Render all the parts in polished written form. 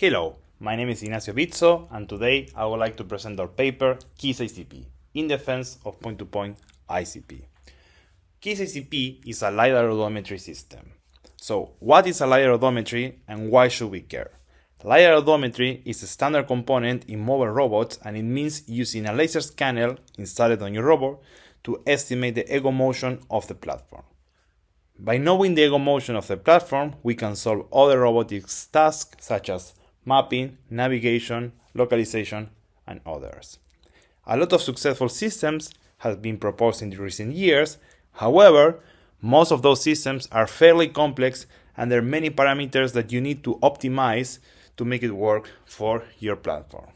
Hello, my name is Ignacio Vizzo, and today I would like to present our paper KISS ICP in defense of point-to-point ICP. KISS ICP is a lidar odometry system. So, what is a lidar odometry and why should we care? Lidar odometry is a standard component in mobile robots, and it means using a laser scanner installed on your robot to estimate the ego motion of the platform. By knowing the ego motion of the platform, we can solve other robotics tasks such as mapping, navigation, localization, and others. A lot of successful systems have been proposed in recent years. However, most of those systems are fairly complex and there are many parameters that you need to optimize to make it work for your platform.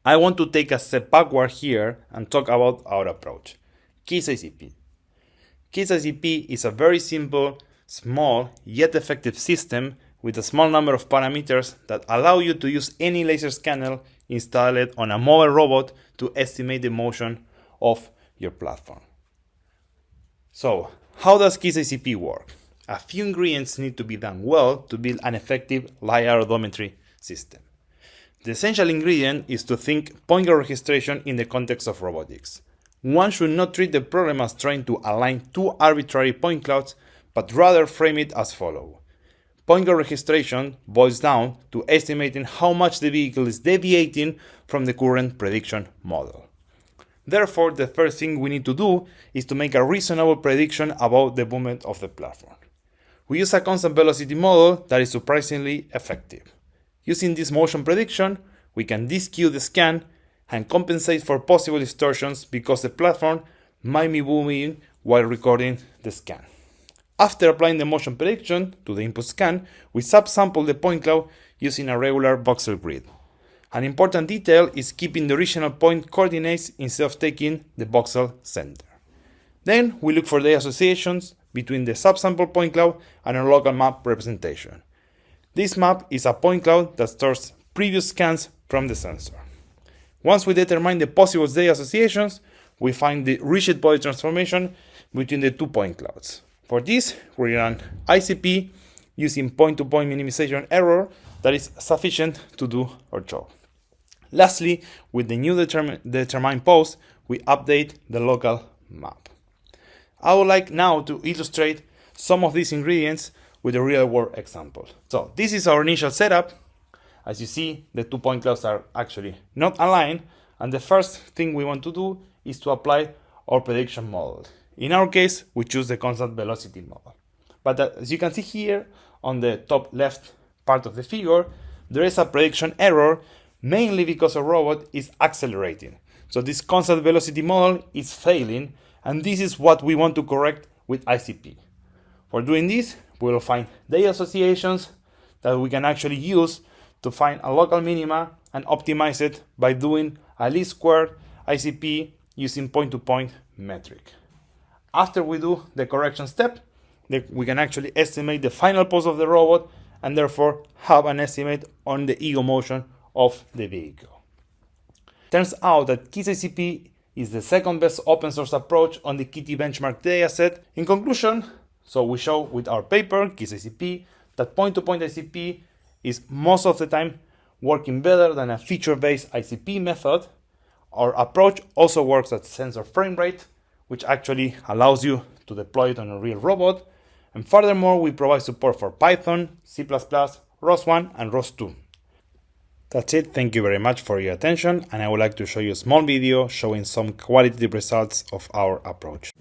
I want to take a step backward here and talk about our approach, KISS ICP. KISS ICP is a very simple, small, yet effective system with a small number of parameters that allow you to use any laser scanner installed on a mobile robot to estimate the motion of your platform. So, how does KISS ICP work? A few ingredients need to be done well to build an effective lidar odometry system. The essential ingredient is to think point cloud registration in the context of robotics. One should not treat the problem as trying to align two arbitrary point clouds, but rather frame it as follows. Point cloud registration boils down to estimating how much the vehicle is deviating from the current prediction model. Therefore, the first thing we need to do is to make a reasonable prediction about the movement of the platform. We use a constant velocity model that is surprisingly effective. Using this motion prediction, we can deskew the scan and compensate for possible distortions because the platform might be moving while recording the scan. After applying the motion prediction to the input scan, we subsample the point cloud using a regular voxel grid. An important detail is keeping the original point coordinates instead of taking the voxel center. Then we look for the associations between the subsample point cloud and a local map representation. This map is a point cloud that stores previous scans from the sensor. Once we determine the possible Z associations, we find the rigid body transformation between the 2 point clouds. For this, we run ICP using point-to-point minimization error that is sufficient to do our job. Lastly, with the new determined pose, we update the local map. I would like now to illustrate some of these ingredients with a real-world example. So this is our initial setup. As you see, the 2 point clouds are actually not aligned, and the first thing we want to do is to apply our prediction model. In our case, we choose the constant velocity model. But as you can see here on the top left part of the figure, there is a prediction error, mainly because a robot is accelerating. So this constant velocity model is failing, and this is what we want to correct with ICP. For doing this, we will find the associations that we can actually use to find a local minima and optimize it by doing a least squared ICP using point-to-point metric. After we do the correction step, we can actually estimate the final pose of the robot and therefore have an estimate on the ego motion of the vehicle. Turns out that KISS ICP is the second best open source approach on the KITT benchmark dataset. In conclusion, so we show with our paper, KISS ICP, that point-to-point ICP is most of the time working better than a feature-based ICP method. Our approach also works at sensor frame rate, which actually allows you to deploy it on a real robot. And furthermore, we provide support for Python, C++, ROS1, and ROS2. That's it. Thank you very much for your attention, and I would like to show you a small video showing some qualitative results of our approach.